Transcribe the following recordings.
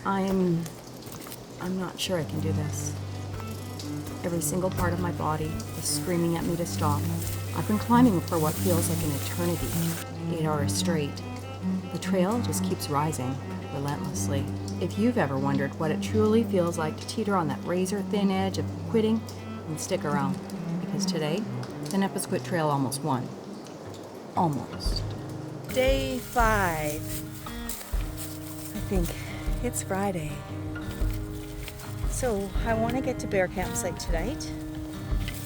I'm not sure I can do this. Every single part of my body is screaming at me to stop. I've been climbing for what feels like an eternity, 8 hours straight. The trail just keeps rising, relentlessly. If you've ever wondered what it truly feels like to teeter on that razor-thin edge of quitting, then stick around, because today, the Nepisiquit Trail almost won. Almost. Day 5. I think it's Friday. So I want to get to Bear Campsite tonight.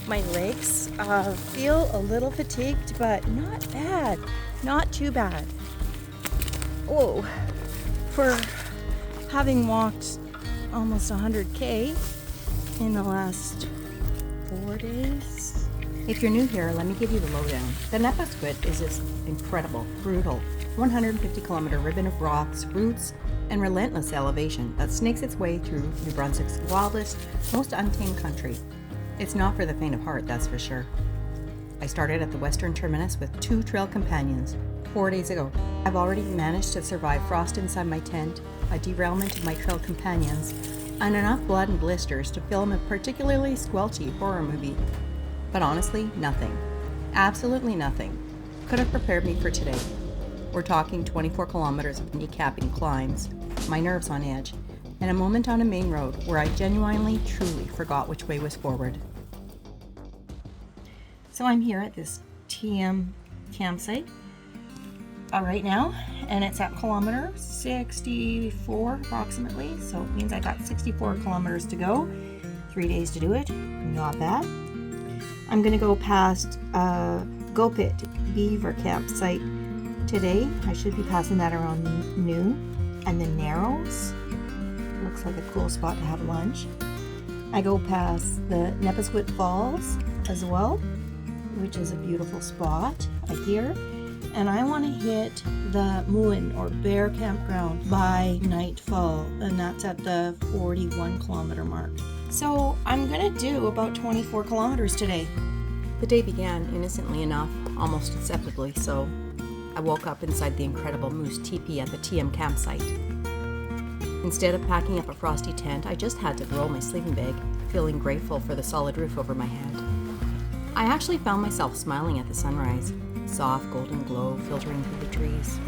My legs feel a little fatigued, but not bad. Not too bad. Oh, for having walked almost 100K in the last 4 days. If you're new here, let me give you the lowdown. The Nepisiquit is this incredible, brutal, 150-kilometer ribbon of rocks, roots, and relentless elevation that snakes its way through New Brunswick's wildest, most untamed country. It's not for the faint of heart, that's for sure. I started at the western terminus with 2 trail companions 4 days ago. I've already managed to survive frost inside my tent, a derailment of my trail companions, and enough blood and blisters to film a particularly squelchy horror movie. But honestly, nothing. Absolutely nothing could have prepared me for today. We're talking 24 kilometers of kneecapping climbs, my nerves on edge, and a moment on a main road where I genuinely, truly forgot which way was forward. So I'm here at this TM campsite right now, and it's at kilometer 64 approximately, so it means I got 64 kilometers to go, 3 days to do it, not bad. I'm going to go past Go Pit Beaver campsite today. I should be passing that around noon. And the Narrows, looks like a cool spot to have lunch. I go past the Nepisiquit Falls as well, which is a beautiful spot, I hear. And I want to hit the Muin or Bear Campground by nightfall, and that's at the 41 kilometer mark. So I'm gonna do about 24 kilometers today. The day began innocently enough, almost acceptably so. I woke up inside the incredible moose teepee at the TM campsite. Instead of packing up a frosty tent, I just had to roll my sleeping bag, feeling grateful for the solid roof over my head. I actually found myself smiling at the sunrise, soft golden glow filtering through the trees.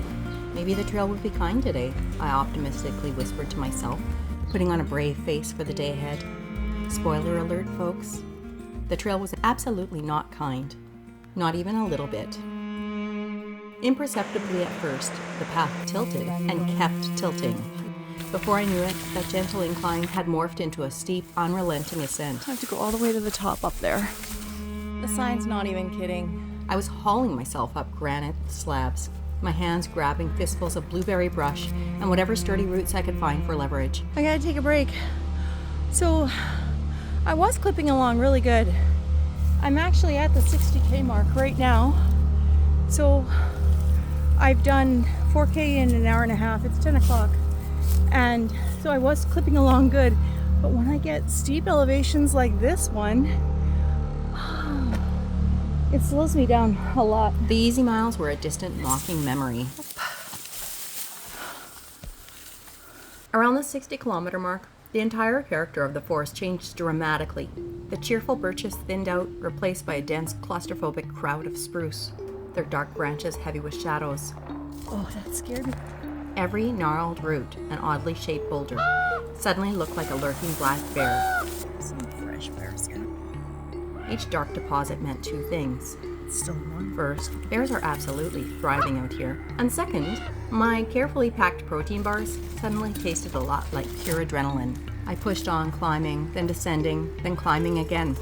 Maybe the trail would be kind today, I optimistically whispered to myself, putting on a brave face for the day ahead. Spoiler alert, folks. The trail was absolutely not kind, not even a little bit. Imperceptibly at first, the path tilted and kept tilting. Before I knew it, that gentle incline had morphed into a steep, unrelenting ascent. I have to go all the way to the top up there. The sign's not even kidding. I was hauling myself up granite slabs, my hands grabbing fistfuls of blueberry brush and whatever sturdy roots I could find for leverage. I gotta take a break. So, I was clipping along really good. I'm actually at the 60K mark right now. So, I've done 4K in an hour and a half. It's 10 o'clock. And so I was clipping along good. But when I get steep elevations like this one, it slows me down a lot. The easy miles were a distant, knocking memory. Around the 60-kilometer mark, the entire character of the forest changed dramatically. The cheerful birches thinned out, replaced by a dense, claustrophobic crowd of spruce, their dark branches heavy with shadows. Oh, that scared me. Every gnarled root and oddly shaped boulder suddenly looked like a lurking black bear. Some fresh bear scat. Each dark deposit meant 2 things. It's still warm. First, bears are absolutely thriving out here. And second, my carefully packed protein bars suddenly tasted a lot like pure adrenaline. I pushed on, climbing, then descending, then climbing again.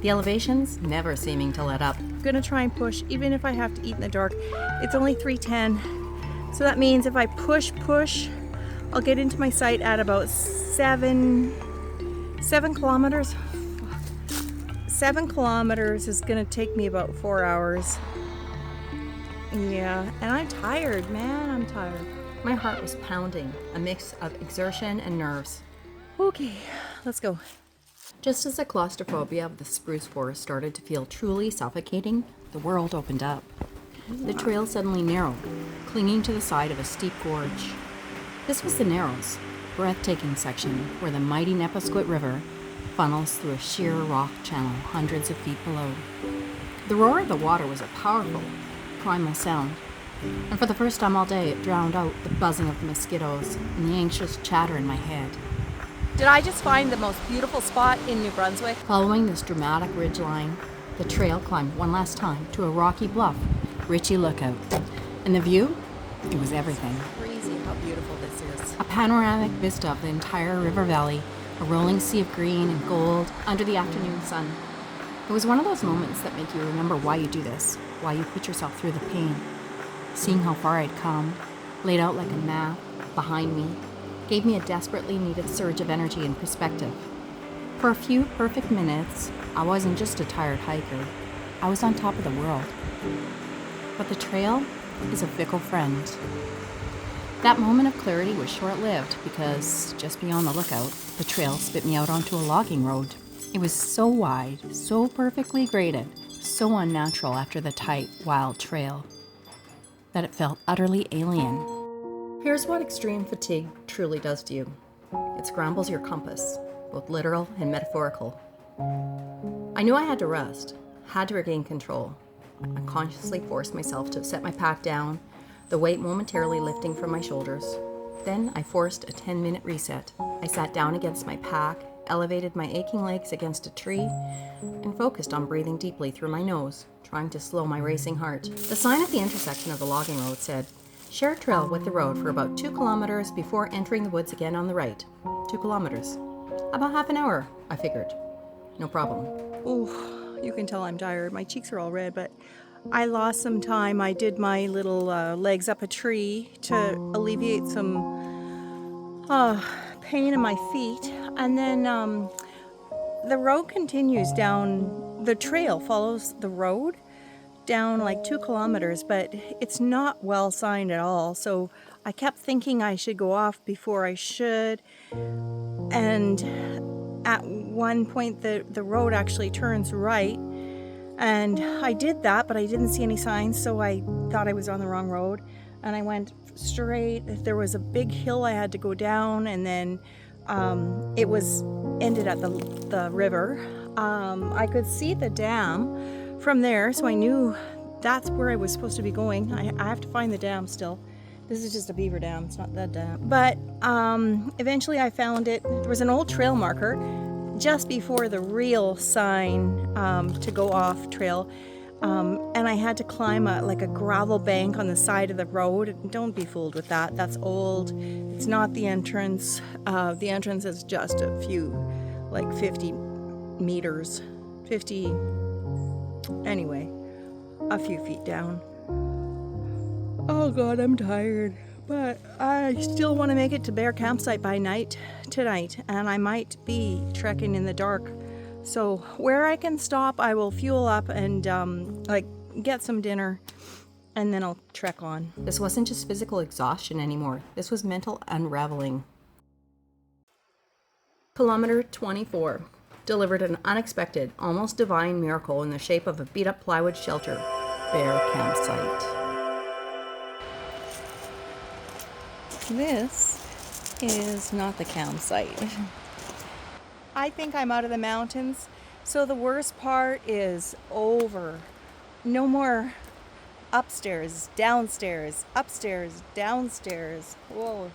The elevations never seeming to let up. I'm gonna try and push, even if I have to eat in the dark. It's only 3:10. So that means if I push, I'll get into my site at about 7 kilometers. 7 kilometers is gonna take me about 4 hours. Yeah, and I'm tired, man, I'm tired. My heart was pounding, a mix of exertion and nerves. Okay, let's go. Just as the claustrophobia of the spruce forest started to feel truly suffocating, the world opened up. The trail suddenly narrowed, clinging to the side of a steep gorge. This was the Narrows, breathtaking section where the mighty Nepisiquit River funnels through a sheer rock channel hundreds of feet below. The roar of the water was a powerful, primal sound, and for the first time all day it drowned out the buzzing of the mosquitoes and the anxious chatter in my head. Did I just find the most beautiful spot in New Brunswick? Following this dramatic ridgeline, the trail climbed one last time to a rocky bluff, Ritchie Lookout. And the view? It was everything. Crazy how beautiful this is. A panoramic vista of the entire river valley, a rolling sea of green and gold under the afternoon sun. It was one of those moments that make you remember why you do this, why you put yourself through the pain. Seeing how far I'd come, laid out like a map behind me, gave me a desperately needed surge of energy and perspective. For a few perfect minutes, I wasn't just a tired hiker. I was on top of the world. But the trail is a fickle friend. That moment of clarity was short-lived because just beyond the lookout, the trail spit me out onto a logging road. It was so wide, so perfectly graded, so unnatural after the tight, wild trail, that it felt utterly alien. Here's what extreme fatigue truly does to you. It scrambles your compass, both literal and metaphorical. I knew I had to rest, had to regain control. I consciously forced myself to set my pack down, the weight momentarily lifting from my shoulders. Then I forced a 10-minute reset. I sat down against my pack, elevated my aching legs against a tree, and focused on breathing deeply through my nose, trying to slow my racing heart. The sign at the intersection of the logging road said, "Share trail with the road for about 2 kilometers before entering the woods again on the right." 2 kilometers. About half an hour, I figured. No problem. Oh, you can tell I'm tired. My cheeks are all red, but I lost some time. I did my little legs up a tree to alleviate some pain in my feet. And then the road continues down. The trail follows the road down like 2 kilometers, but it's not well signed at all. So I kept thinking I should go off before I should. And at one point, the road actually turns right. And I did that, but I didn't see any signs, so I thought I was on the wrong road. And I went straight. There was a big hill I had to go down, and then it was ended at the river. I could see the dam from there, so I knew that's where I was supposed to be going. I have to find the dam still. This is just a beaver dam, it's not that dam. But eventually I found it. There was an old trail marker just before the real sign to go off trail. And I had to climb a gravel bank on the side of the road. Don't be fooled with that. That's old. It's not the entrance. The entrance is just a few, like 50 meters. 50, anyway, a few feet down. Oh God, I'm tired. But I still want to make it to Bear Campsite by night tonight, and I might be trekking in the dark. So where I can stop, I will fuel up and get some dinner, and then I'll trek on. This wasn't just physical exhaustion anymore. This was mental unraveling. Kilometer 24 delivered an unexpected, almost divine miracle in the shape of a beat-up plywood shelter, Bear Campsite. This is not the campsite. I think I'm out of the mountains, so the worst part is over. No more upstairs, downstairs, upstairs, downstairs. Whoa,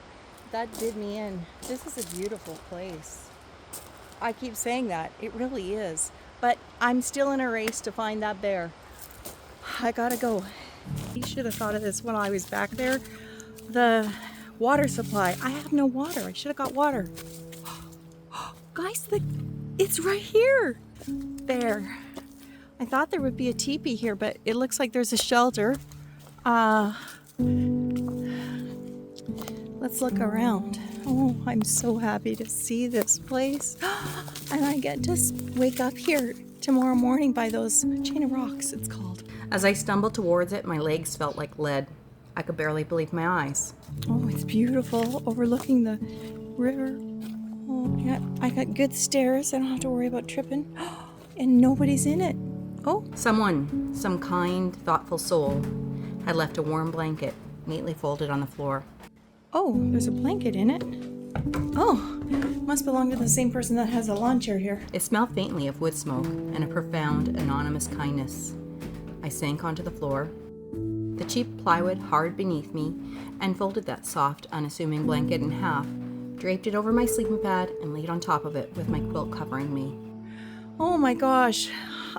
that did me in. This is a beautiful place. I keep saying that. It really is. But I'm still in a race to find that bear. I gotta go. You should have thought of this when I was back there. The water supply. I have no water. I should have got water. Guys, it's right here. There. I thought there would be a teepee here, but it looks like there's a shelter. Let's look around. Oh, I'm so happy to see this place. And I get to wake up here tomorrow morning by those chain of rocks, it's called. As I stumbled towards it, my legs felt like lead. I could barely believe my eyes. Oh, it's beautiful, overlooking the river. Oh, yeah, I got good stairs. I don't have to worry about tripping. And nobody's in it. Oh. Someone, some kind, thoughtful soul, had left a warm blanket neatly folded on the floor. Oh, there's a blanket in it. Oh, must belong to the same person that has a lawn chair here. It smelled faintly of wood smoke and a profound, anonymous kindness. I sank onto the floor, the cheap plywood hard beneath me, and folded that soft, unassuming blanket in half, draped it over my sleeping pad, and laid on top of it with my quilt covering me. Oh my gosh,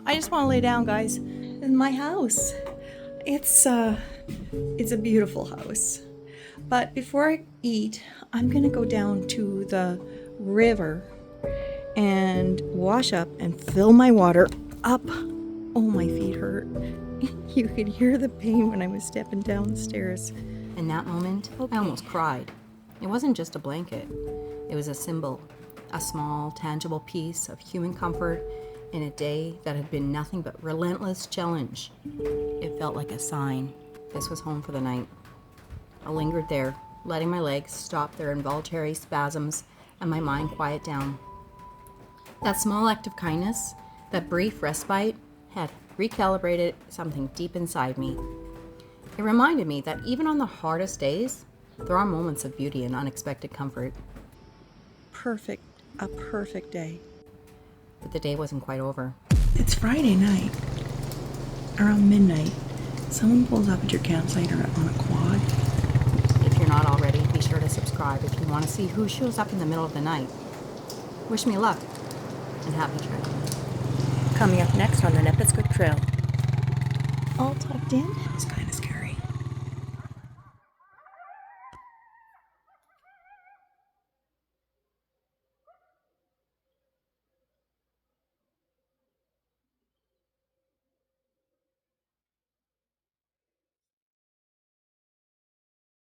I just want to lay down, guys. In my house. It's a beautiful house. But before I eat, I'm gonna go down to the river and wash up and fill my water up. Oh, my feet hurt. You could hear the pain when I was stepping down the stairs. In that moment, I almost cried. It wasn't just a blanket. It was a symbol, a small, tangible piece of human comfort in a day that had been nothing but relentless challenge. It felt like a sign. This was home for the night. I lingered there, letting my legs stop their involuntary spasms and my mind quiet down. That small act of kindness, that brief respite, had recalibrated something deep inside me. It reminded me that even on the hardest days, there are moments of beauty and unexpected comfort. A perfect day. But the day wasn't quite over. It's Friday night, around midnight. Someone pulls up at your campsite or on a quad. If you're not already, be sure to subscribe if you want to see who shows up in the middle of the night. Wish me luck, and happy trail. Coming up next on the Nepisiquit Trail. All tucked in. Sky